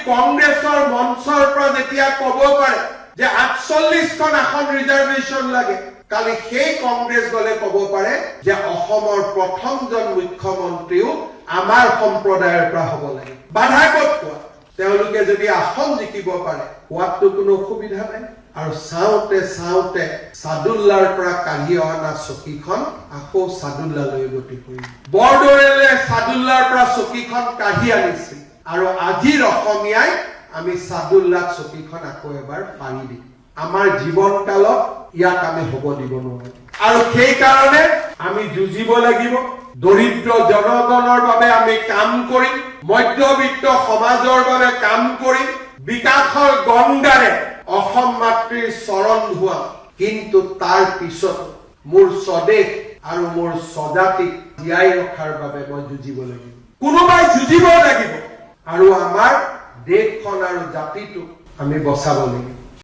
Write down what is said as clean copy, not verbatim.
কংগ্ৰেছৰ মঞ্চৰ পৰা যেতিয়া ক'ব পাৰে যে 48খন আসন ৰিজাৰ্ভেশ্যন লাগে, কালি সেই কংগ্ৰেছ দলে ক'ব পাৰে যে অসমৰ প্ৰথমজন মুখ্যমন্ত্ৰীও আমাৰ সম্প্ৰদায়ৰ পৰা হ'ব লাগে। বাধা ক'ত পোৱা? তেওঁলোকে যদি আসন জিকিব পাৰে, হোৱাততো কোনো অসুবিধা নাই। আৰু চাওঁতে চাওঁতে সাদুল্লাৰ পৰা কাঢ়ি অনা চকীখন আকৌ সাদুল্লালৈ গতি কৰিল। বৰদলৈয়ে সাদুল্লাৰ পৰা চকীখন কাঢ়ি আনিছিল আৰু আজিৰ অসমীয়াই আমি সাদুল্লাক চকীখন আকৌ এবাৰ পাৰি দিম। আমাৰ জীৱন কালত ইয়াক আমি হ'ব দিব নোৱাৰো আৰু সেই কাৰণে আমি যুঁজিব লাগিব। দৰিদ্ৰ জনগণৰ বাবে আমি কাম কৰিম, মধ্যবিত্ত সমাজৰ বাবে কাম কৰিম, বিকাশৰ গংগাৰে অসম মাতৃৰ চৰণ ধোৱাম। কিন্তু তাৰ পিছত মোৰ স্বদেশ আৰু মোৰ স্বজাতিক জীয়াই ৰখাৰ বাবে মই যুঁজিব লাগিব। কোনোবাই যুঁজিব লাগিব আৰু আমাৰ দেশখন আৰু জাতিটোক আমি বচাব লাগিব।